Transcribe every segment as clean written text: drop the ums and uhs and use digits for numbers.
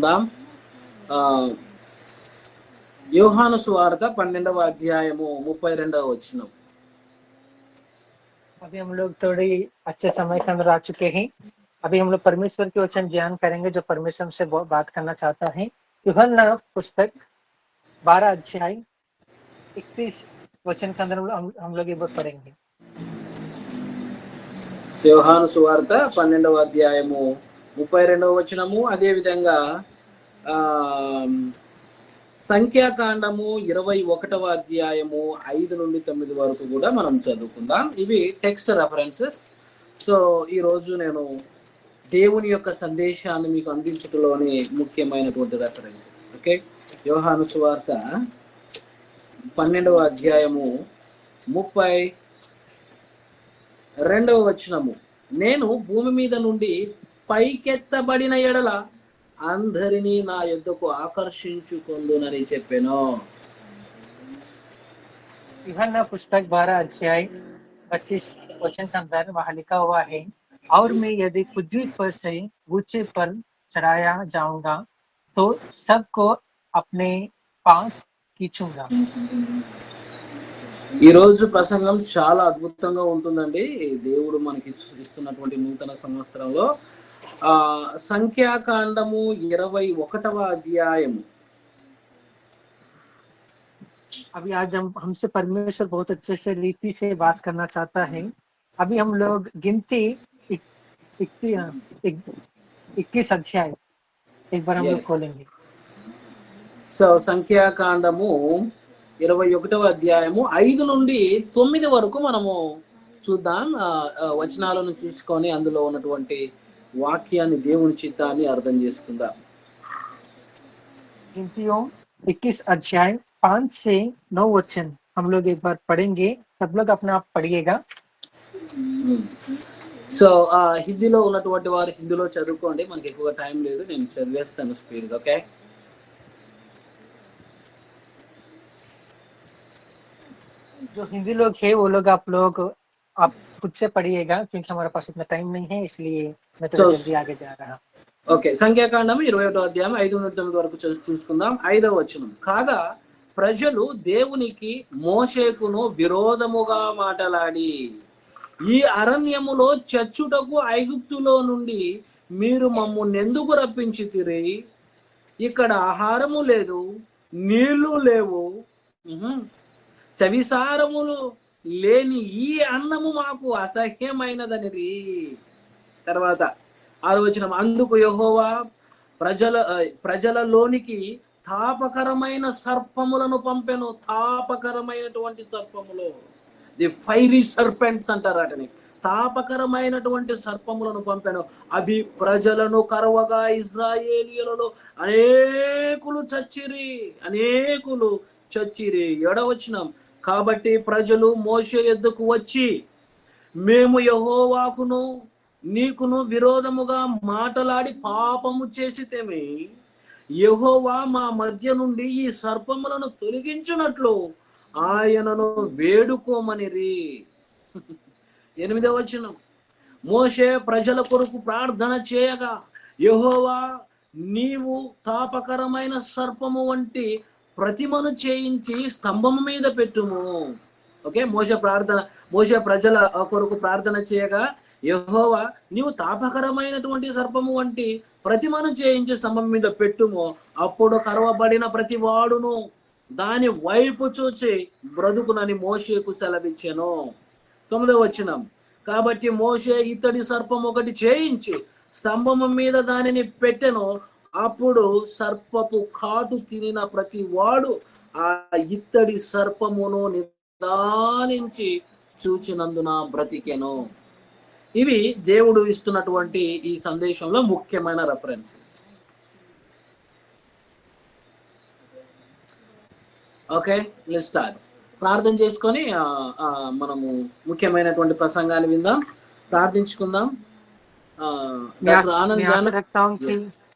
చదువుకుందాం. యోహాను సువార్త 12వ అధ్యాయము 32వ వచనం. अभी हम लोग थोड़ी अच्छे समय के अंदर आ चुके हैं। अभी हम लोग परमेश्वर के वचन ध्यान करेंगे जो परमेश्वर हमसे बात करना चाहता है। यूहन्ना पुस्तक 12 अध्याय 31 वचन के अंदर हम लोग ये बात पढ़ेंगे। యోహాను సువార్త 12వ అధ్యాయము 32వ వచనము, అదే విధంగా సంఖ్యాకాండము 21వ అధ్యాయము 5 నుండి 9 వరకు కూడా మనం చదువుకుందాం. ఇవి టెక్స్ట్ రెఫరెన్సెస్. సో ఈరోజు నేను దేవుని యొక్క సందేశాన్ని మీకు అందించడంలోని ముఖ్యమైనటువంటి రెఫరెన్సెస్. ఓకే, యోహాను సువార్త 12వ అధ్యాయము 32వ వచనము, నేను భూమి మీద నుండి పైకెత్తబడిన ఎడల అందరినీ నా యొద్దకు ఆకర్షించుకొందునని చెప్పెను. यूहन्ना पुस्तक 12 अध्याय 32 वचन के अंदर वहां लिखा हुआ है, और मैं यदि पृथ्वी पर से ऊंचे पर चढ़ाया जाऊंगा तो सबको अपने पास खींचूंगा। ఈ రోజు ప్రసంగం చాలా అద్భుతంగా ఉంటుందండి. దేవుడు మనకి ఇస్తున్నటువంటి నూతన సంవత్సరంలో సంఖ్యాకాండము 21వ అధ్యాయము. अभी आज हमसे परमेश्वर बहुत अच्छे से रीति से बात करना चाहता है। अभी हम लोग गिनती 21 अध्याय एक बार हम लोग खोलेंगे। సో సంఖ్యాకాండము 21వ అధ్యాయము 5 నుండి 9 వరకు మనము చూద్దాం. వచనాలను తీసుకొని అందులో ఉన్నటువంటి వాక్యాన్ని, దేవుని చిత్తాన్ని అర్థం చేసుకుందాం. गिनतियों 21 अध्याय 5 से 9 वचन हम लोग एक बार पढ़ेंगे। सब लोग अपना आप पढ़िएगा। సో హిందీలో ఉన్నటువంటి వారు హిందీలో చదువుకోండి, మనకి ఎక్కువ టైం లేదు, నేను చదివేస్తాను స్పీడ్గా. ఓకే, जो हिंदी लोग है वो लोग आप खुद से पढ़िएगा, क्योंकि हमारे पास उतना टाइम नहीं है, इसलिए मैं थोड़ा जल्दी आगे जा रहा हूँ। ఓకే, సంఖ్యాకాండం 21వ అధ్యాయం 5 నుండి 9 వరకు చూసుకుందాం. 5వ వచనం, కాగా ప్రజలు దేవునికి మోషేకును విరోధముగా మాటలాడి, ఈ అరణ్యములో చచ్చుటకు ఐగుప్తులో నుండి మీరు మమ్మల్ని ఎందుకు రప్పించితిరి? ఇక్కడ ఆహారము లేదు, నీళ్లు లేవు, చవిసారములు లేని ఈ అన్నము మాకు అసహ్యమైనదనిరి. తర్వాత 6వ వచనం, అందుకు యెహోవా ప్రజలలోనికి తాపకరమైన సర్పములను పంపెను. తాపకరమైనటువంటి సర్పములు, ది ఫైరీ సర్పెంట్స్ అంటారు వాటిని. తాపకరమైనటువంటి సర్పములను పంపెను, అవి ప్రజలను కరవగా ఇశ్రాయేలీయులలో అనేకులు చచ్చిరి. 7వ వచనం, కాబట్టి ప్రజలు మోషే యొద్దకు వచ్చి, మేము యెహోవాకును నీకును విరోధముగా మాటలాడి పాపము చేసితేమి, యెహోవా మా మధ్య నుండి ఈ సర్పములను తొలగించునట్లు ఆయనను వేడుకోమనిరి. 8వ వచనం, మోషే ప్రజల కొరకు ప్రార్థన చేయగా, యెహోవా నీవు తాపకరమైన సర్పము వంటి ప్రతిమను చేయించి స్తంభము మీద పెట్టుము. ఓకే, మోషే ప్రజల కొరకు ప్రార్థన చేయగా, యెహోవా నీవు తాపకరమైనటువంటి సర్పము వంటి ప్రతిమను చేయించి స్తంభం మీద పెట్టుము, అప్పుడు కరవబడిన ప్రతి వాడును దాని వైపు చూచి బ్రతుకునని మోషేకు సెలవిచ్చెను. 9వ వచనం, కాబట్టి మోషే ఇత్తడి సర్పం ఒకటి చేయించి స్తంభము మీద దానిని పెట్టెను, అప్పుడు సర్పపు కాటు తినిన ప్రతి వాడు ఆ ఇత్తడి సర్పమును నిదానించి చూచినందున బ్రతికెను. ఇవి దేవుడు ఇస్తున్నటువంటి ఈ సందేశంలో ముఖ్యమైన రెఫరెన్సెస్. Okay, let's start. ప్రార్థన చేసుకొని మనము ముఖ్యమైనటువంటి ప్రసంగాన్ని విందాం, ప్రార్థించుకుందాం.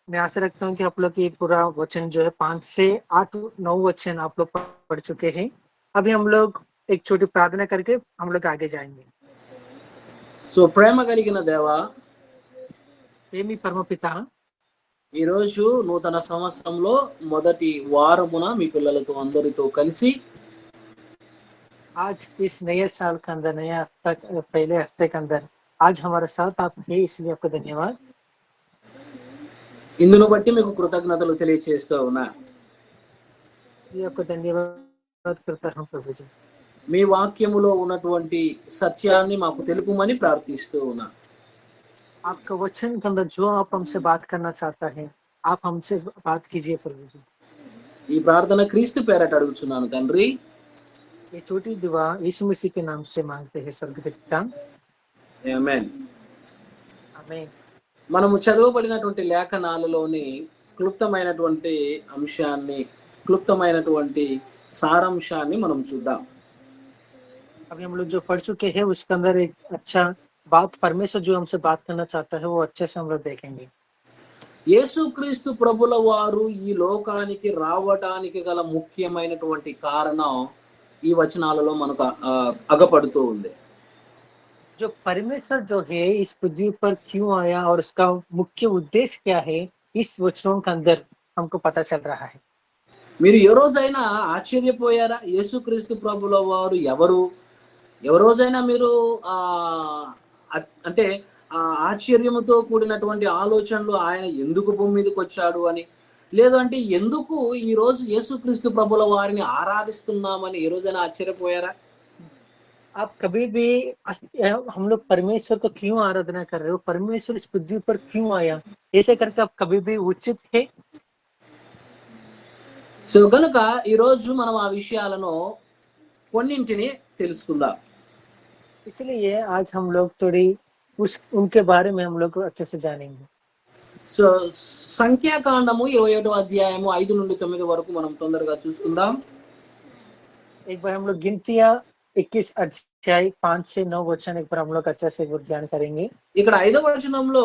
मैं आशा रखता हूँ कि आप लोग ये पूरा वचन जो है 5 से 8 9 वचन आप लोग पढ़ चुके हैं। अभी हम लोग एक छोटी प्रार्थना करके हम लोग आगे जाएंगे। సో ప్రేమ కలిగిన దేవా, ప్రేమి పరమపిత, ఈ రోజు నూతన సంవత్సరంలో మొదటి వారమున మీ పిల్లలతో అందరితో కలిసి आज इस नए साल के अंदर, नया हफ्ता, पहले हफ्ते के अंदर आज हमारे साथ आप हैं, इसलिए आपको धन्यवाद। ఇందును బట్టి మీకు కృతజ్ఞతలు తెలియజేస్తూ ఉన్నా. इसलिए आपको धन्यवाद करता हूँ प्रभु जी। మీ వాక్యములో ఉన్నటువంటి సత్యాన్ని మాకు తెలుపుమని ప్రార్థిస్తూ ఉన్నా. आपका वचन के अंदर जो आप हमसे बात करना चाहता है, आप हमसे बात कीजिए प्रभु जी। ఈ ప్రార్థన క్రీస్తు పేరట అడుగుచున్నాను తండ్రి. ये छोटी दुआ यीशु मसीह के नाम से मांगते हैं स्वर्गपिता, ఆమేన్. आमीन। మనము చదవబడినటువంటి లేఖనాలలోని క్లుప్తమైనటువంటి అంశాన్ని, క్లుప్తమైనటువంటి సారాంశాన్ని మనం చూద్దాం. अभी हम लोग जो पढ़ चुके हैं उसके अंदर एक अच्छा बात, परमेश्वर जो हमसे बात करना चाहता है वो अच्छे से हम लोग देखेंगे। యేసుక్రీస్తు ప్రభుల వారు ఈ లోకానికి రావడానికి గల ముఖ్యమైనటువంటి కారణం ఈ వచనాలలో మనకు అగపడుతూ ఉంది. जो परमेश्वर जो है इस पृथ्वी पर क्यों आया और उसका मुख्य उद्देश्य क्या है, इस वचनों के अंदर हमको पता चल रहा है। మీరు ఏ రోజైనా ఆశ్చర్యపోయారా? యేసుక్రీస్తు ప్రభుల వారు ఎవరు? ఏ రోజైనా మీరు అంటే ఆశ్చర్యముతో కూడినటువంటి ఆలోచనలు ఆయన ఎందుకు భూమి మీదకి వచ్చాడు అని, లేదు అంటే ఎందుకు ఈ రోజు యేసుక్రీస్తు ప్రభుల వారిని ఆరాధిస్తున్నామని ఏ రోజైనా ఆశ్చర్యపోయారా? आप कभी भी हम लोग परमेश्वर को क्यों आराधना कर रहे हो, परमेश्वर इस पृथ्वी पर क्यों आया, ऐसे करके आप कभी भी उचित है? సో గనుక ఈ రోజు మనం ఆ విషయాలను కొన్నింటిని తెలుసుకుందాం. इसलिए आज हम लोग थोड़ी उनके बारे में हम लोग अच्छे से जानेंगे। సో సంఖ్యాకాండము 21వ అధ్యాయము 5 నుండి 9 వరకు మనం తొందరగా చూసుకుందాం. एक बार हम लोग गिनतियां 21 अध्याय 5 से 9 वचन एक बार हम लोग अच्छे से ध्यान करेंगे। ఇక్కడ 5వ వచనంలో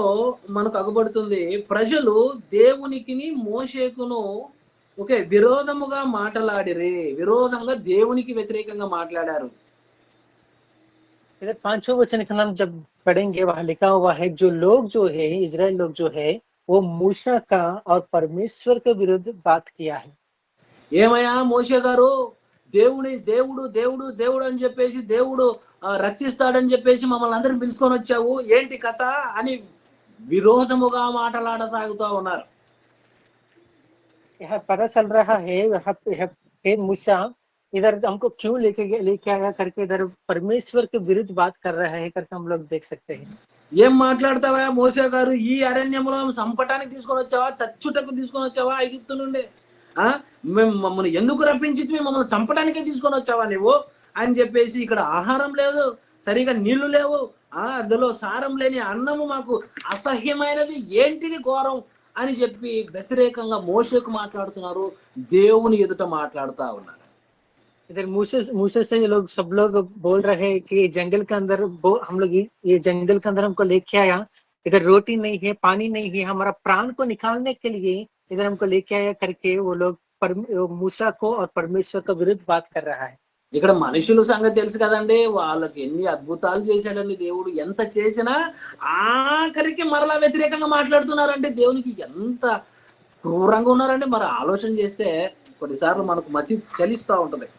మనకు అగబడుతుంది, ప్రజలు దేవునికిని మోషేకును విరోధముగా మాట్లాడిరే. విరోధంగా దేవునికి వ్యతిరేకంగా మాట్లాడారు. इधर 5वें वचन का नाम जब पढ़ेंगे वहां लिखा हुआ है, जो लोग जो है, इजराइल लोग जो है, वो मूसा का और परमेश्वर के विरुद्ध बात किया है। ఏమయ్యా మోషే గారు, దేవుడు దేవుడు దేవుడు అని చెప్పేసి, దేవుడు రక్షిస్తాడని చెప్పేసి మమ్మల్ని అందరిని పిలుచుకొని వచ్చావు, ఏంటి కథ అని విరోధముగా మాట్లాడసాగుతూ ఉన్నారు. यहाँ पता चल रहा है हे मूसा, इधर हमको क्यों लेके आया करके इधर परमेश्वर के विरुद्ध बात कर रहा है करके हम लोग देख सकते हैं। ఏం మాట్లాడతావా మోషే గారు, ఈ అరణ్యంలో సంపటానికి తీసుకొని వచ్చావా, చచ్చుటకు తీసుకొని వచ్చావా ఐగుప్తు నుండి? మమ్మల్ని ఎందుకు రప్పించితివి, మమ్మల్ని చంపడానికే తీసుకొని వచ్చావా నువ్వు అని చెప్పేసి, ఇక్కడ ఆహారం లేదు, సరిగా నీళ్లు లేవు, అందులో సారం లేని అన్నము మాకు అసహ్యమైనది, ఏంటిది ఘోరం అని చెప్పి వ్యతిరేకంగా మోషేకు మాట్లాడుతున్నారు, దేవుని ఎదుట మాట్లాడుతూ ఉన్నారు. इधर मूसे से ये लोग सब लोग बोल रहे हैं कि जंगल के अंदर हम लोग ये जंगल के अंदर हमको लेके आया, इधर रोटी नहीं है, पानी नहीं है, हमारा प्राण को निकालने के लिए इधर हमको लेके आया करके वो लोग मूसा को और परमेश्वर का विरुद्ध बात कर रहा है। ఇక్కడ మనుషుల సంగతి తెలుసు కదండి, వాళ్ళకి ఎన్ని అద్భుతాలు చేశాడండి దేవుడు, ఎంత చేసినా ఆఖరికి మరలా వ్యతిరేకంగా మాట్లాడుతున్నారంటే దేవునికి ఎంత క్రూరంగా ఉన్నారండి. మరి ఆలోచన చేస్తే కొన్నిసార్లు మనకు మతి చలిస్తూ ఉంటది.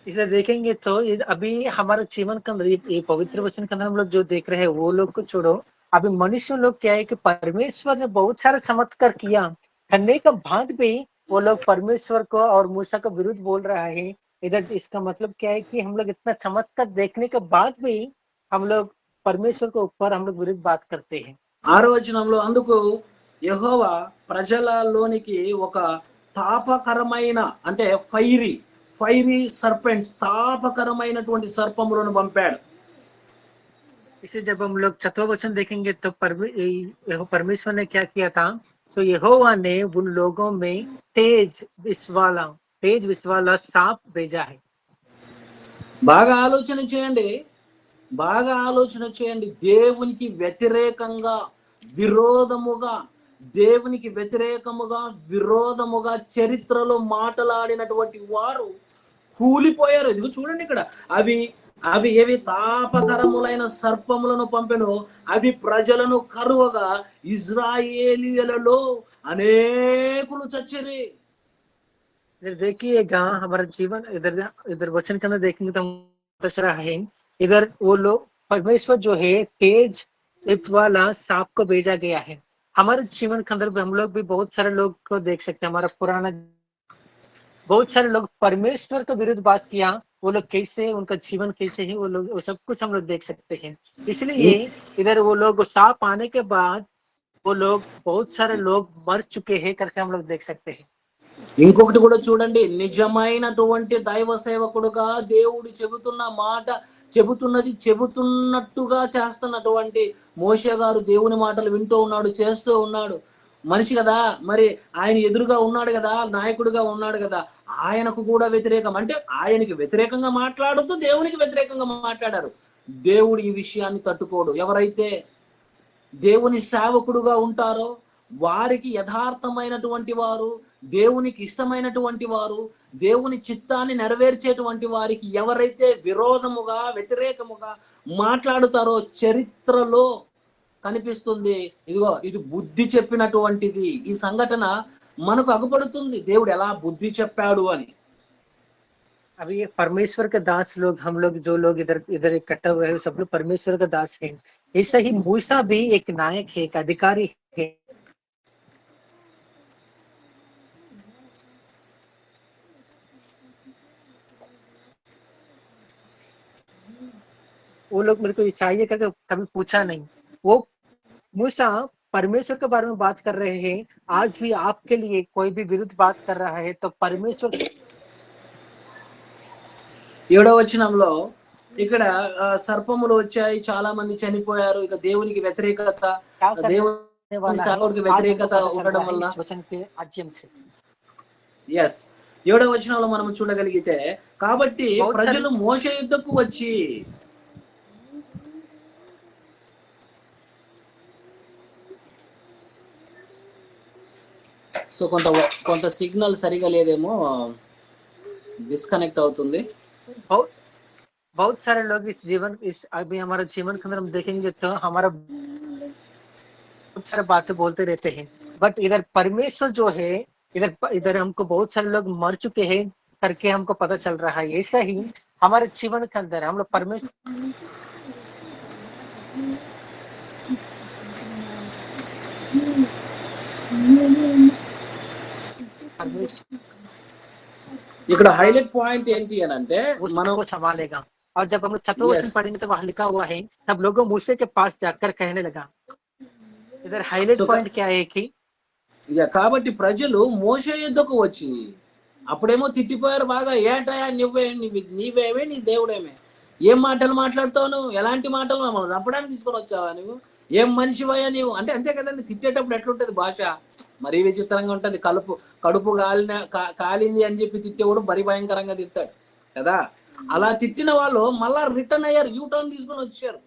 इसे देखेंगे तो अभी हमारे जीवन के अंदर ये पवित्र वचन के अंदर हम लोग जो देख रहे हैं वो लोग को छोड़ो, अभी मनुष्य लोग क्या है कि परमेश्वर ने बहुत सारे चमत्कार किया, करने के बाद भी वो लोग परमेश्वर को और मूसा का विरुद्ध बोल रहा है। इधर इसका मतलब क्या है कि हम लोग इतना चमत्कार देखने के बाद भी हम लोग परमेश्वर के ऊपर हम लोग विरुद्ध बात करते हैं। 6వ వచనంలో, అందుకు యెహోవా ప్రజలలోనికి ఒక తాపకరమైన అంటే ఫైరీ సర్పెంట్స్, తాపకరమైనటువంటి సర్పములను పంపాడు. इसे जब हम लोग 6वां वचन देखेंगे तो परमेश्वर ने क्या किया था, सो यहोवा ने उन लोगों में तेज विष वाला सांप भेजा है। బాగా ఆలోచన చేయండి. దేవునికి వ్యతిరేకంగా విరోధముగా చరిత్రలో మాట్లాడినటువంటి వారు కూలిపోయారు. ఇదిగో చూడండి, ఇక్కడ అవి అవి ఏవి తాపకరములైన సర్పములను పంపెను, అవి ప్రజలను కరువగా ఇజ్రాయేలీయులలో అనేకులు చచ్చిరి. इधर देखिएगा हमारा जीवन, इधर इधर वचन के अंदर देखेंगे तो बता रहा है, इधर वो लोग परमेश्वर जो है तेज लिप्त वाला सांप को भेजा गया है। हमारे जीवन के अंदर भी हम लोग भी बहुत सारे लोग को देख सकते हैं। हमारा पुराना बहुत सारे लोग परमेश्वर के विरुद्ध बात किया, वो लोग कैसे, उनका जीवन कैसे है, वो लोग वो सब कुछ हम लोग देख सकते हैं। इसलिए ఇం- इधर वो लोग सांप आने के बाद वो लोग बहुत सारे लोग मर चुके हैं करके हम लोग देख सकते हैं। ఇంకొకటి కూడా చూడండి, నిజమైనటువంటి దైవ సేవకుడుగా దేవుడు చెబుతున్న మాట, చెబుతున్నట్టుగా చేస్తున్నటువంటి మోషే గారు దేవుని మాటలు వింటూ ఉన్నాడు, చేస్తూ ఉన్నాడు. మనిషి కదా, మరి ఆయన ఎదురుగా ఉన్నాడు కదా, నాయకుడిగా ఉన్నాడు కదా, ఆయనకు కూడా వ్యతిరేకం అంటే ఆయనకి వ్యతిరేకంగా మాట్లాడుతూ దేవునికి వ్యతిరేకంగా మాట్లాడారు. దేవుడు ఈ విషయాన్ని తట్టుకోడు. ఎవరైతే దేవుని సేవకుడుగా ఉంటారో వారికి యథార్థమైనటువంటి వారు, దేవునికి ఇష్టమైనటువంటి వారు, దేవుని చిత్తాన్ని నెరవేర్చేటువంటి వారికి ఎవరైతే విరోధముగా, వ్యతిరేకముగా మాట్లాడుతారో చరిత్రలో కనిపిస్తుంది. ఇదిగో ఇది బుద్ధి చెప్పినటువంటిది. ఈ సంఘటన మనకు అగుపడుతుంది దేవుడు ఎలా బుద్ధి చెప్పాడు అని. अभी ये परमेश्वर के दास लोग, हम लोग जो लोग इधर इधर इकट्ठा हुए हैं, सब लोग परमेश्वर का दास हैं। ऐसा ही मूसा भी एक नायक है, एक अधिकारी है। वो लोग मेरे को ये चाहिए करके कभी पूछा नहीं। वो मूसा परमेश्वर के बारे में बात कर रहे हैं। आज भी आपके लिए कोई भी विरुद्ध बात कर रहा है तो परमेश्वर 7వ వచనంలో ఇక్కడ సర్పములు వచ్చాయి, చాలా మంది చనిపోయారు. ఇక దేవునికి వ్యతిరేకత, क्या करने దేవుని वाला है సేవకుడికి आज हमको వ్యతిరేకత पता चल ఉండడం रहा है వల్ల इस वचन के माध्यम से। ఎస్ 7వ వచనంలో మనం చూడగలిగితే, కాబట్టి बहुत सारे ప్రజలు మోషే యుద్ధకు వచ్చి సో కొంత సిగ్నల్ సరిగా లేదేమో, డిస్కనెక్ట్ అవుతుంది. बहुत बहुत सारे लोग इस जीवन, इस अभी हमारे जीवन के अंदर हम देखेंगे तो हमारा बहुत सारे बातें बोलते रहते हैं, बट इधर परमेश्वर जो है, इधर इधर हमको बहुत सारे लोग मर चुके हैं करके हमको पता चल रहा है। ऐसा ही हमारे जीवन के अंदर हम लोग परमेश्वर परमेश्वर ఇక్కడ హైలైట్ పాయింట్ ఏంటి అని అంటే, उस మనం को संभालेगा। और जब हम लोग छठवां वचन पढ़ेंगे तो वहां लिखा हुआ है, तब लोगों मूसे के पास जाकर कहने लगा। इधर हाईलाइट So, पॉइंट क्या है कि ఇక కాబట్టి ప్రజలు మోషే యుద్ధకు వచ్చి అప్పుడేమో తిట్టిపోయారు బాగా. ఏంటయా నీవేమే నీ దేవుడేమే, ఏం మాటలు మాట్లాడుతావు నువ్వు, ఎలాంటి మాటలు, మమ్మల్ని చంపడానికి తీసుకొని వచ్చావా నువ్వు, ఏం మనిషివయ్యా నీవు అంటే. అంతే కదండి, తిట్టేటప్పుడు ఎట్లుంటది భాష, మరీ విచిత్రంగా ఉంటది. కడుపు కాలింది అని చెప్పి తిట్టేవాడు మరీ భయంకరంగా తిట్టాడు కదా. అలా తిట్టిన వాళ్ళు మళ్ళా రిటర్న్ అయ్యారు, యూ టర్న్ తీసుకొని వచ్చారు.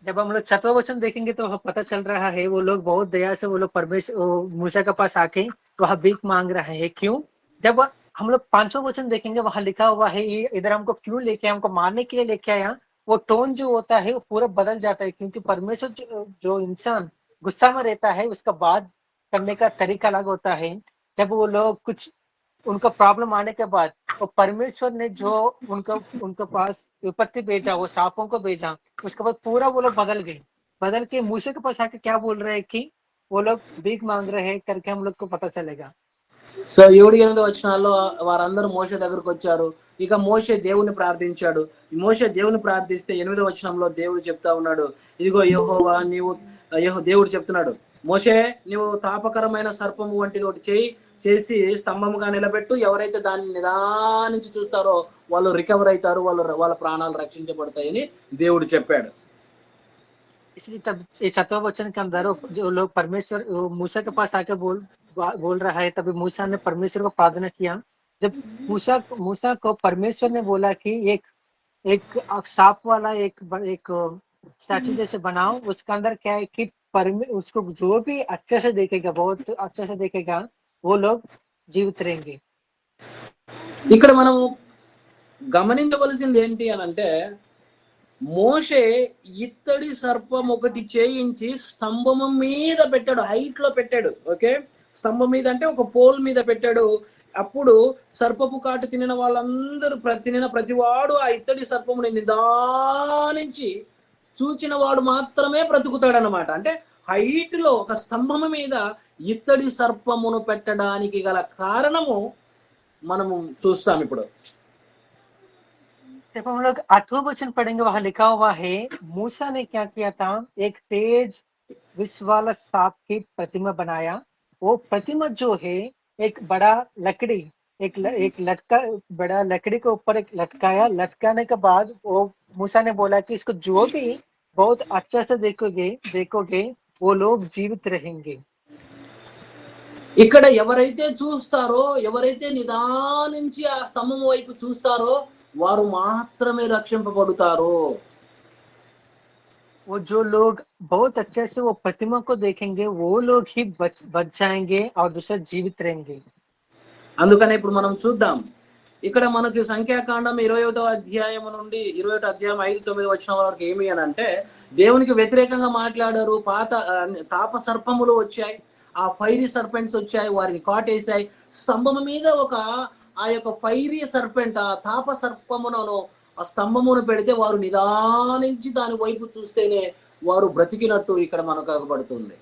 जब हम लोग छठवां वचन देखेंगे तो पता चल रहा है वो लोग बहुत दया से वो लोग परमेश्वर मूसा के पास आके वह भीख मांग रहे हैं। क्यों? जब हम लोग पांचवा वचन देखेंगे वहां लिखा हुआ है, ये इधर हमको क्यों लेके आया, हमको मारने के लिए लेके आया। वो टोन जो होता है वो पूरा बदल जाता है, क्योंकि परमेश्वर जो इंसान गुस्सा में रहता है उसका बात करने का तरीका अलग होता है। जब वो लोग कुछ उनका प्रॉब्लम आने के बाद वो परमेश्वर ने जो उनके पास विपत्ति भेजा, वो सांपों को भेजा, उसके बाद पूरा वो लोग बदल के मूसे के पास आके क्या बोल रहे हैं कि वो लोग भीख मांग रहे हैं करके हम लोग को पता चलेगा। సో 7-8 వచనాల్లో వారందరూ మోషే దగ్గరకు వచ్చారు. ఇక మోషే దేవుని ప్రార్థించాడు. మోషే దేవుని ప్రార్థిస్తే 8వ వచనంలో దేవుడు చెప్తా ఉన్నాడు, ఇదిగో యెహోవా దేవుడు చెప్తున్నాడు, మోషే నీవు తాపకరమైన సర్పము వంటిది ఒకటి చేసి స్తంభముగా నిలబెట్టు, ఎవరైతే దాన్ని నిదానించి చూస్తారో వాళ్ళు రికవర్ అవుతారు, వాళ్ళ ప్రాణాలు రక్షించబడతాయని దేవుడు చెప్పాడు. इसलिए तब ये छठवां वचन के अंदर जो लोग परमेश्वर मूसा के पास आके बोल रहा है, तभी मूसा ने परमेश्वर को प्रार्थना किया। जब मूसा को परमेश्वर ने बोला कि एक एक सांप वाला एक स्टैचू जैसे बनाओ, उसके अंदर क्या है कि उसको जो भी अच्छे से देखेगा, बहुत अच्छे से देखेगा, वो लोग जीवित रहेंगे। ఇక్కడ మనము గమనించవలసింది ఏంటి అని అంటే, మోషే ఇత్తడి సర్పం ఒకటి చేయించి స్తంభము మీద పెట్టాడు, హైట్ లో పెట్టాడు. ఓకే, స్తంభం మీద అంటే ఒక పోల్ మీద పెట్టాడు. అప్పుడు సర్పపు కాటు తినిన వాళ్ళందరూ తినిన ప్రతివాడు ఆ ఇత్తడి సర్పముని నిదానించి చూచిన వాడు మాత్రమే బ్రతుకుతాడనమాట. అంటే హైట్ లో ఒక స్తంభము మీద ఇత్తడి సర్పమును పెట్టడానికి గల కారణము మనము చూస్తాం ఇప్పుడు. जब हम लोग 8वां वचन पढ़ेंगे वहां लिखा हुआ है, मूसा ने क्या किया था, एक तेज विष वाला सांप की प्रतिमा बनाया। वो प्रतिमा जो है एक बड़ा लकड़ी, एक लटका, बड़ा लकड़ी के ऊपर एक लटकाया। लटकाने के बाद वो मूसा ने बोला कि इसको जो भी बहुत अच्छा से देखोगे वो लोग जीवित रहेंगे। ఇక్కడ ఎవరైతే చూస్తారో, ఎవరైతే నిదానించి ఆ స్తంభం వైపు చూస్తారో వారు మాత్రమే రక్షింపబడతారు. वो जो लोग बहुत अच्छे से वो प्रतिमा को देखेंगे वो लोग ही बच जाएंगे और दूसरे जीवित रहेंगे। అందుకనే ఇప్పుడు మనం చూద్దాం. ఇక్కడ మనకి సంఖ్యాకాండం 21వ అధ్యాయం నుండి 21వ అధ్యాయం 5-9 వచనం వరకు ఏమి అని అంటే, దేవునికి వ్యతిరేకంగా మాట్లాడారు. తాప సర్పములు వచ్చాయి, ఆ ఫైరీ సర్పెంట్స్ వచ్చాయి, వారిని కాటేశాయి. స్తంభం మీద ఆ యొక్క ఫైరీ సర్పెంట్, ఆ తాప సర్పమును ఆ స్తంభమును పెడితే వారు నిదానించి దాని వైపు చూస్తేనే వారు బ్రతికినట్టు ఇక్కడ మనకు అగపడుతుంది.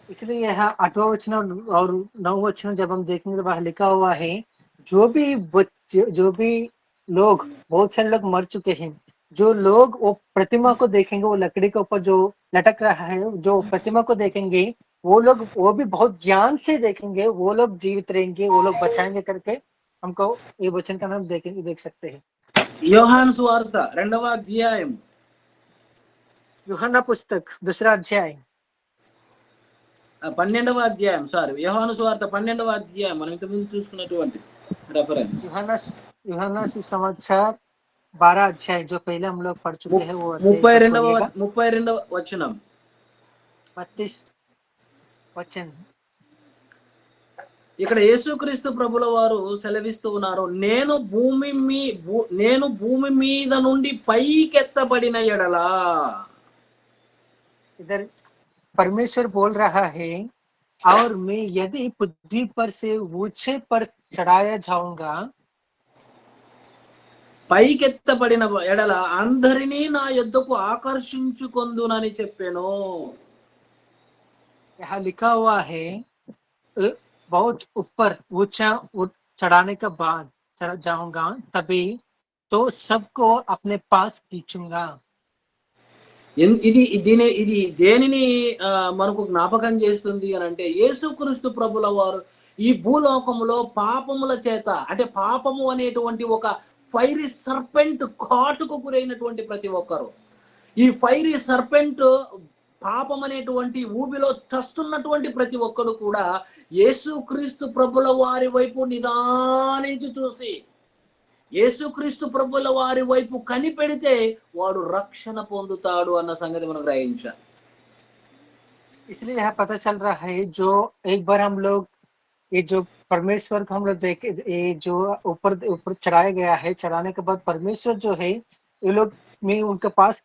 इसलिए यहाँ 8वां वचन और 9वां वचन जब हम देखेंगे तो वहाँ लिखा हुआ है, जो भी लोग, बहुत सारे लोग मर चुके हैं, जो लोग वो प्रतिमा को देखेंगे, वो लकड़ी के ऊपर जो लटक रहा है, जो प्रतिमा को देखेंगे वो लोग, वो भी बहुत ज्ञान से देखेंगे, वो लोग जीवित रहेंगे, वो लोग बचाएंगे करके हमको ये वचन का नाम देख सकते हैं। యోహాను సువార్త 2వ అధ్యాయం, యూహన్నా पुस्तक 2रा अध्याय 12వ అధ్యాయం, యోహాను సువార్త 12వ అధ్యాయం మనం ఇంతకుముందు చూసుకున్నటువంటి రెఫరెన్స్. यूहन्ना सुसमाचार 12 अध्याय जो पहले हम लोग पढ़ चुके हैं वो 32వ వచనం. 32 वचन ఇక్కడ యేసుక్రీస్తు ప్రభుల వారు సెలవిస్తూ ఉన్నారు, నేను భూమి మీద నుండి పైకెత్తబడిన ఎడలా. इधर परमेश्वर बोल रहा है, और मैं यदि पृथ्वी पर से ऊंचे पर चढ़ाया जाऊंगा, పైకెత్తబడిన ఎడల అందరినీ నా యొద్దకు ఆకర్షించుకొందునని చెప్పాను. यहाँ लिखा हुआ है बहुत ऊपर ऊंचा चढ़ाने के बाद चढ़ जाऊंगा, तभी तो सबको अपने पास खींचूंगा। ఇది దేనిని మనకు జ్ఞాపకం చేస్తుంది అని అంటే, యేసుక్రీస్తు ప్రభుల వారు ఈ భూలోకములో పాపముల చేత, అంటే పాపము అనేటువంటి ఒక ఫైరీ సర్పెంట్ కాటుకు గురైనటువంటి ప్రతి ఒక్కరు, ఈ ఫైరీ సర్పెంట్ పాపం అనేటువంటి ఊబిలో చస్తున్నటువంటి ప్రతి ఒక్కడు కూడా యేసుక్రీస్తు ప్రభుల వారి వైపు నిదానించి చూసి యేసుక్రీస్తు ప్రభుల వారి వైపు కనిపెడితే వాడు రక్షణ పొందుతాడు అన్న సంగతి మనం గ్రహించాలి. इसलिए यहाँ पता चल रहा है, जो एक बार हम लोग ये जो परमेश्वर को हम लोग देखे, ये जो ऊपर चढ़ाया गया है, चढ़ाने के बाद परमेश्वर जो है ये लोग मैं उनके पास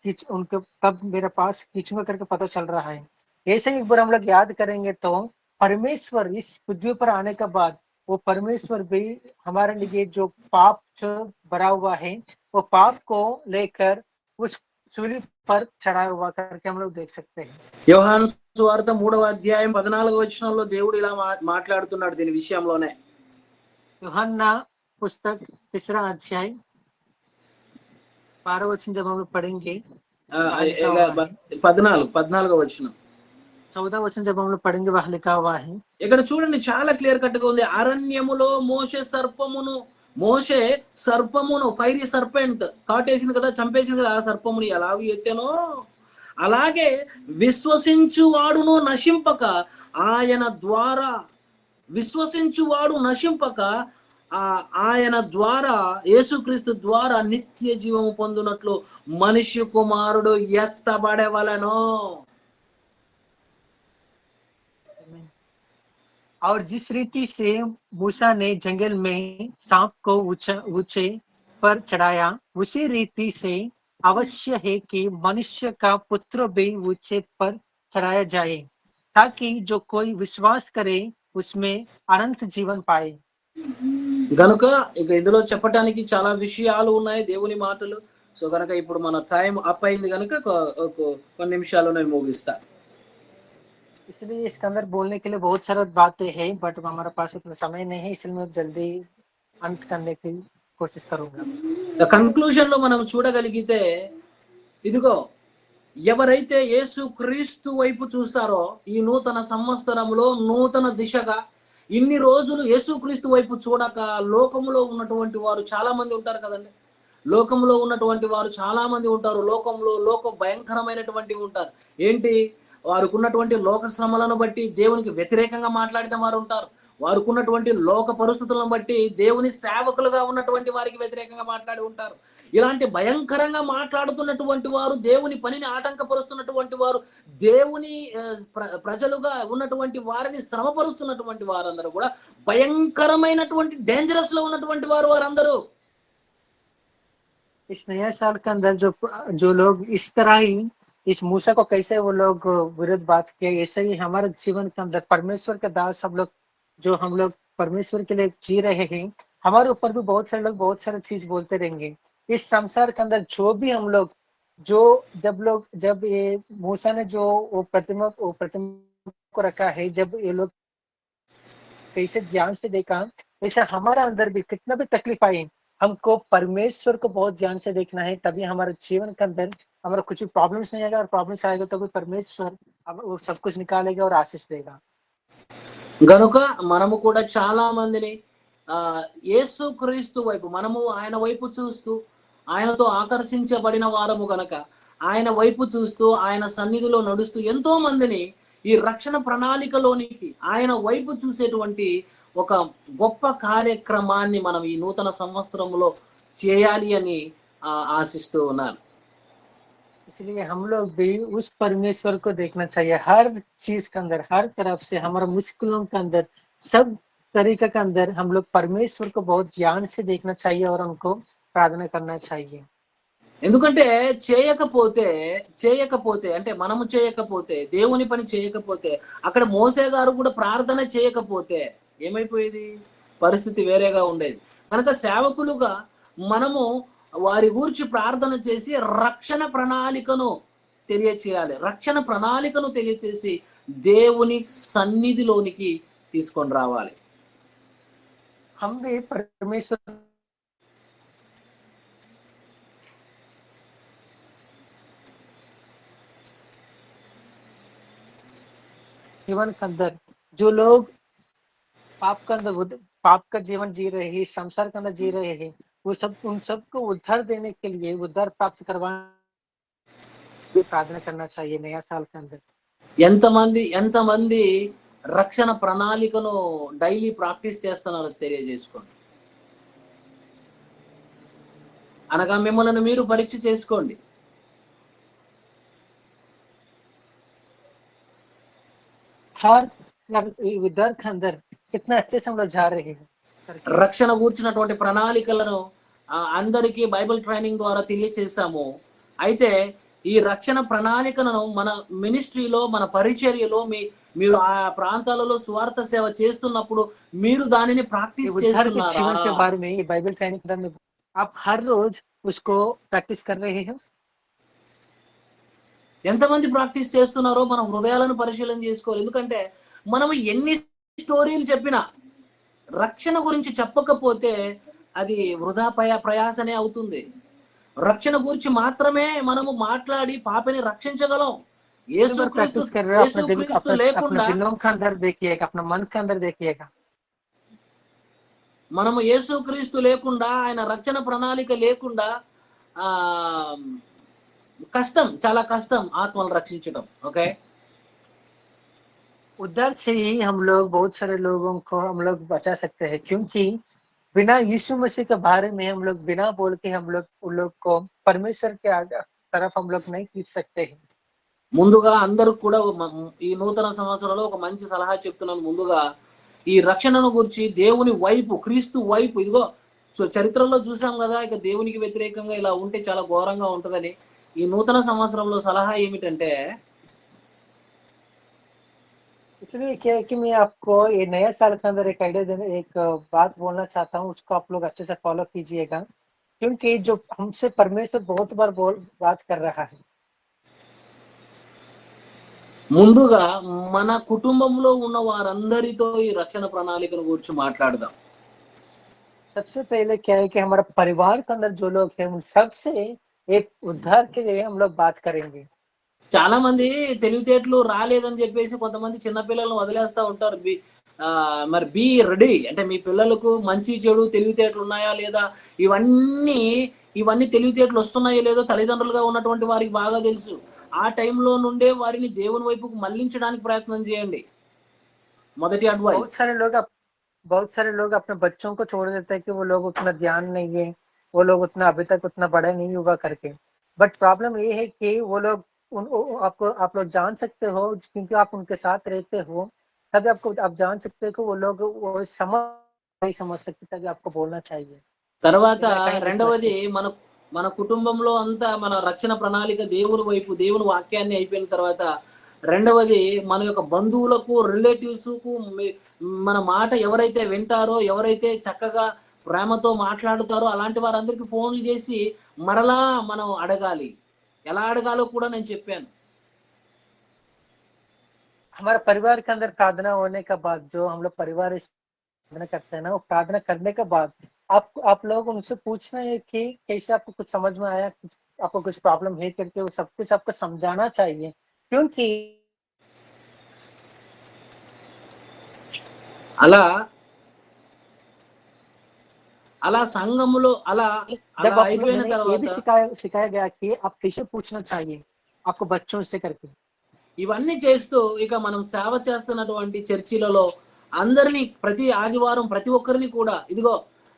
तब मेरे पास खींचूंगा करके पता चल रहा है। ऐसे एक बार हम लोग याद करेंगे तो परमेश्वर इस पृथ्वी पर आने के बाद वो परमेश्वर भी हमारे लिए जो पाप भरा हुआ है वो पाप को लेकर उस सूली पर चढ़ा हुआ करके हम लोग देख सकते हैं। యోహాను సువార్త 3వ అధ్యాయం 14వ వచనంలో దేవుడు ఇలా మాట్లాడుతున్నాడు దీని విషయంలోనే. यूहन्ना पुस्तक 3रा अध्याय 12 वचन जब हम लोग पढ़ेंगे, 14వ వచనం, 14 वचन जब हम लोग पढ़ेंगे वहां लिखा हुआ है, ఇక్కడ చూడండి చాలా క్లియర్ కట్ గా ఉంది. అరణ్యములో మోషే సర్పమును ఫైరీ సర్పెంట్ కాటేసింది కదా, చంపేసింది కదా, ఆ సర్పమును ఎలాగూ ఎత్తెనో అలాగే విశ్వసించువాడు నశింపక ఆయన ద్వారా యేసుక్రీస్తు ద్వారా నిత్య జీవము పొందునట్లు మనిషి కుమారుడు ఎత్తబడవలెను. और जिस रीति से मूसा ने जंगल में सांप को ऊंचे पर चढ़ाया, उसी रीति से अवश्य है कि मनुष्य का पुत्र भी ऊंचे पर चढ़ाया जाए, ताकि जो कोई विश्वास करे उसमें अनंत जीवन पाए। గనుక ఇక ఇందులో చెప్పటానికి చాలా విషయాలు ఉన్నాయి, దేవుని మాటలు. సో గనక ఇప్పుడు మన టైం అప్ అయింది గనుక కొన్ని నిమిషాలు నేను ముగిస్తా. इसलिए इसके अंदर बोलने के लिए बहुत सारा बातें हैं, बट हमारे पास उतना समय नहीं है, इसलिए मैं जल्दी अंत करने की कोशिश करूंगा। కన్క్లూజన్ లో మనం చూడగలిగితే, ఇదిగో ఎవరైతే యేసు క్రీస్తు వైపు చూస్తారో ఈ నూతన సంవత్సరంలో నూతన దిశగా, ఇన్ని రోజులు యేసు క్రీస్తు వైపు చూడక లోకములో ఉన్నటువంటి వారు చాలా మంది ఉంటారు కదండి. లోకంలో ఉన్నటువంటి వారు చాలా మంది ఉంటారు. లోక భయంకరమైనటువంటివి ఉంటారు. ఏంటి? వారికున్నటువంటి లోక శ్రమలను బట్టి దేవునికి వ్యతిరేకంగా మాట్లాడిన వారు ఉంటారు. వారికున్నటువంటి లోక పరిస్థితులను బట్టి దేవుని సేవకులుగా ఉన్నటువంటి వారికి వ్యతిరేకంగా మాట్లాడి ఉంటారు. ఇలాంటి భయంకరంగా మాట్లాడుతున్నటువంటి వారు, దేవుని పనిని ఆటంకపరుస్తున్నటువంటి వారు, దేవుని ప్రజలుగా ఉన్నటువంటి వారిని శ్రమపరుస్తున్నటువంటి వారందరూ కూడా భయంకరమైనటువంటి డేంజరస్ లో ఉన్నటువంటి వారందరూ. इस नया साल के अंदर जो लोग इस तरह ही इस मूसा को कैसे वो लोग विरोध बात किए, ऐसे ही हमारे जीवन के अंदर परमेश्वर के दास सब लोग जो हम लोग परमेश्वर के लिए जी रहे हैं, हमारे ऊपर भी बहुत सारे लोग बहुत सारे चीज बोलते रहेंगे। इस संसार के अंदर जो भी हम लोग जब ये मूसा ने जो वो प्रतिमा को रखा है, जब ये लोग कैसे ध्यान से देखा, वैसे हमारा अंदर भी कितना भी तकलीफ आई, हमको परमेश्वर को बहुत ध्यान से देखना है, तभी हमारे जीवन के अंदर हमारा कुछ भी प्रॉब्लम्स नहीं आएगा, और प्रॉब्लम्स आएगा तो भी परमेश्वर वो सब कुछ निकालेगा और आशीष देगा। గనుక మనము కూడా చాలా మందిని యేసు క్రీస్తు వైపు, మనము ఆయన వైపు చూస్తూ ఆయనతో ఆకర్షించబడిన వారము గనక ఆయన వైపు చూస్తూ ఆయన సన్నిధిలో నడుస్తూ ఎంతో మందిని ఈ రక్షణ ప్రణాళికలోనికి ఆయన వైపు చూసేటువంటి ఒక గొప్ప కార్యక్రమాన్ని మనం ఈ నూతన సంవత్సరంలో చేయాలి అని ఆశిస్తూ ఉన్నాను. इसलिए हम लोग भी उस परमेश्वर को देखना चाहिए, हर चीज के अंदर, हर तरफ से, हमारे मुश्किलों के अंदर, सब तरीके के अंदर हम लोग परमेश्वर को बहुत ध्यान से देखना चाहिए और उनको प्रार्थना करना चाहिए। ఎందుకంటే చేయకపోతే అంటే మనము చేయకపోతే, దేవుని పని చేయకపోతే, అక్కడ మోసే గారు కూడా ప్రార్థన చేయకపోతే ఏమైపోయేది? పరిస్థితి వేరేగా ఉండేది. కనుక సేవకులుగా మనము వారి గురించి ప్రార్థన చేసి రక్షణ ప్రణాళికను తెలియచేయాలి. రక్షణ ప్రణాళికను తెలియచేసి దేవుని సన్నిధిలోనికి తీసుకొని రావాలి. हम भी परमेश्वर जीवन के अंदर जो लोग पाप का जीवन जी रहे हैं, संसार के अंदर जी रहे हैं, वो सब उन सबको उद्धार देने के लिए, उद्धार प्राप्त करवाने प्रार्थना करना चाहिए नया साल के अंदर। ఎంతమంది రక్షణ ప్రణాళికను డైలీ ప్రాక్టీస్ చేస్తున్నారో తెలియజేసుకోండి. అనగా మిమ్మల్ని మీరు పరీక్ష చేసుకోండి. उद्धार के अंदर कितना अच्छे से हम लोग जा रहे हैं। రక్షణ కూర్చున్నటువంటి ప్రణాళికలను అందరికీ బైబిల్ ట్రైనింగ్ ద్వారా తెలియచేసాము. అయితే ఈ రక్షణ ప్రణాళికలను మన మినిస్ట్రీలో, మన పరిచర్యలో మీరు ఆ ప్రాంతాలలో స్వార్థ సేవ చేస్తున్నప్పుడు మీరు దానిని ప్రాక్టీస్ చేస్తున్నారా? బైబిల్ ట్రైనింగ్ आप हर रोज उसको प्रैक्टिस कर रहे हैं? ఎంతమంది ప్రాక్టీస్ చేస్తున్నారో మనం హృదయాలను పరిశీలన చేసుకోవాలి. ఎందుకంటే మనం ఎన్ని స్టోరీలు చెప్పినా రక్షణ గురించి చెప్పకపోతే అది వృధా ప్రయాసనే అవుతుంది. రక్షణ గురించి మాత్రమే మనము మాట్లాడి పాపని రక్షించగలం. యేసుక్రీస్తు లేకుండా మనము యేసుక్రీస్తు లేకుండా, ఆయన రక్షణ ప్రణాళిక లేకుండా కష్టం, చాలా కష్టం ఆత్మలను రక్షించడం. ఓకే, उधर से ही हम लोग बहुत सारे लोगों को हम लोग बचा सकते हैं, क्योंकि बिना यीशु मसीह के बारे में हम लोग बिना बोल के हम लोग उन लोग को परमेश्वर के तरफ हम लोग नहीं खींच सकते हैं। ముందుగా అందరూ కూడా ఈ నూతన సంవత్సరంలో ఒక మంచి సలహా చెప్తున్నాను. ముందుగా ఈ రక్షణను గురించి దేవుని వైపు, క్రీస్తు వైపు, ఇదిగో చరిత్రలో చూసాం కదా, ఇక దేవునికి వ్యతిరేకంగా ఇలా ఉంటే చాలా ఘోరంగా ఉంటుందని. ఈ నూతన సంవత్సరంలో సలహా ఏమిటంటే, इसलिए क्या है कि मैं आपको ये नया साल के अंदर एक आइडिया देने एक बात बोलना चाहता हूँ, उसको आप लोग अच्छे से फॉलो कीजिएगा, क्योंकि जो हमसे परमेश्वर बहुत बार बात कर रहा है। ముందుగా మన కుటుంబంలో ఉన్న వారందరితో ఈ రక్షణ ప్రణాళికను గురించి మాట్లాడదాం. सबसे पहले क्या है कि हमारा परिवार के अंदर जो लोग हैं उन सबसे एक उद्धार के लिए हम लोग बात करेंगे। చాలా మంది తెలివితేటలు రాలేదని చెప్పేసి కొంతమంది చిన్నపిల్లలను వదిలేస్తా ఉంటారు. మరి బీ రెడీ, అంటే మీ పిల్లలకు మంచి చెడు తెలివితేటలు ఉన్నాయా లేదా, ఇవన్నీ ఇవన్నీ తెలివితేటలు వస్తున్నాయో లేదో తల్లిదండ్రులుగా ఉన్నటువంటి వారికి బాగా తెలుసు. ఆ టైంలో నుండే వారిని దేవుని వైపుకు మళ్లించడానికి ప్రయత్నం చేయండి. మొదటి అడ్వైస్. बहुत सारे लोग अपने बच्चों को छोड़ देते हैं कि वो लोग उतना ध्यान नहीं है, वो लोग उतना अभी तक उतना बड़ा नहीं हुआ करके। बट प्रॉब्लम ये है कि वो लोग आप लोग जान सकते हो, क्योंकि आप उनके साथ रहते हो, तभी आप जान सकते हो कि वो लोग वो नहीं समझ सकते, तभी आपको बोलना चाहिए। తర్వాత రెండవది, మన కుటుంబంలో అంతా మన రక్షణ ప్రణాళిక దేవుని వైపు, దేవుని వాక్యాన్ని అయిపోయిన తర్వాత రెండవది, మన యొక్క బంధువులకు, రిలేటివ్స్కు మన మాట ఎవరైతే వింటారో, ఎవరైతే చక్కగా ప్రేమతో మాట్లాడుతారో అలాంటి వారందరికీ ఫోన్లు చేసి మరలా మనం అడగాలి. ఎలా అడగాలో కూడా నేను చెప్పాను. हमारा परिवार के अंदर प्रार्थना होने के बाद जो हम लोग परिवार प्रार्थना करते हैं ना, वो प्रार्थना करने के बाद आप लोग उनसे पूछना है कि कैसे आपको कुछ समझ में आया, आपको कुछ प्रॉब्लम है करके वो सब कुछ आपको समझाना चाहिए, क्योंकि అలా అలా సంఘములో అలా जब आप అయిపోయిన ये తర్వాత भी सिखाया गया कि आप कैसे पूछना चाहिए आपको बच्चों से करके। ఇవన్నీ చేస్తూ ఇక మనం సేవ చేస్తున్నటువంటి చర్చిలలో అందరినీ ప్రతి ఆదివారం ప్రతి ఒక్కరిని కూడా, ఇదిగో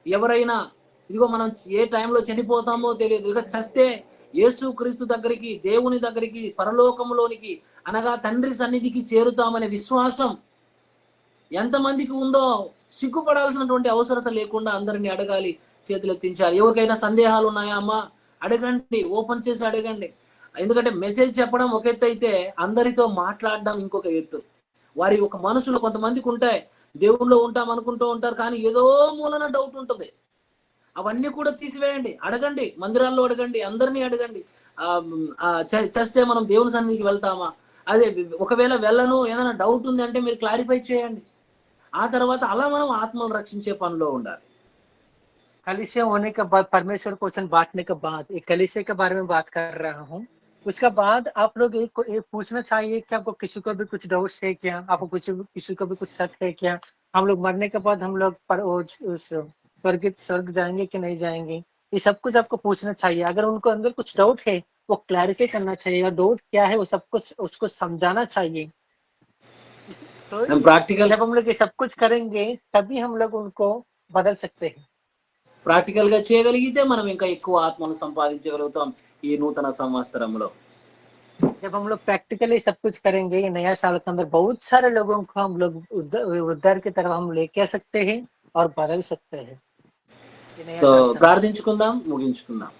ఎవరైనా, ఇదిగో మనం ఏ టైంలో చనిపోతామో తెలియదు, ఇక చస్తే యేసు క్రీస్తు దగ్గరికి, దేవుని దగ్గరికి, పరలోకంలోనికి అనగా తండ్రి సన్నిధికి చేరుతామనే విశ్వాసం ఎంతమందికి ఉందో సిగ్గుపడాల్సినటువంటి అవసరత లేకుండా అందరినీ అడగాలి, చేతులు ఎత్తించాలి. ఎవరికైనా సందేహాలు ఉన్నాయా అమ్మా, అడగండి, ఓపెన్ చేసి అడగండి. ఎందుకంటే మెసేజ్ చెప్పడం ఒక ఎత్తు అయితే అందరితో మాట్లాడడం ఇంకొక ఎత్తు. వారి ఒక మనసులో కొంతమందికి ఉంటాయి, దేవుళ్ళో ఉంటాం అనుకుంటూ ఉంటారు, కానీ ఏదో మూలన డౌట్ ఉంటుంది. అవన్నీ కూడా తీసివేయండి, అడగండి, మందిరాల్లో అడగండి, అందరినీ అడగండి. చేస్తే మనం దేవుని సన్నిధికి వెళ్తామా, అదే ఒకవేళ వెళ్ళను, ఏదైనా డౌట్ ఉంది అంటే మీరు క్లారిఫై చేయండి. ఆ తర్వాత అలా మనం ఆత్మను రక్షించే పనిలో ఉండాలి. कलीसिया होने के बाद, परमेश्वर को वचन बांटने के बाद, एक कलीसिया के बारे में बात कर रहा हूँ, उसके बाद आप लोग एक पूछना चाहिए कि आपको किसी को भी कुछ डाउट्स है क्या, आपको किसी को भी कुछ शक है क्या, हम लोग मरने के बाद हम लोग स्वर्ग जाएंगे कि नहीं जाएंगे, ये सब कुछ आपको पूछना चाहिए। अगर उनको अंदर कुछ डाउट है वो क्लैरिफाई करना चाहिए, और डाउट क्या है वो सब कुछ उसको समझाना चाहिए। तो जब हम लोग ये सब कुछ करेंगे तभी हम लोग उनको बदल सकते हैं। ప్రాక్టికల్ గా చేయగలిగితే మనం ఇంకా ఎక్కువ ఆత్మను సంపాదించగలుగుతాం ఈ నూతన సంవత్సరంలో. जब हम लोग प्रैक्टिकली सब कुछ करेंगे ये नया साल के अंदर, बहुत सारे लोगों को हम लोग उद्धार की तरफ हम लेके आ सकते हैं और बदल सकते हैं। సో ప్రార్థించుకుందాం, ముగించుకుందాం.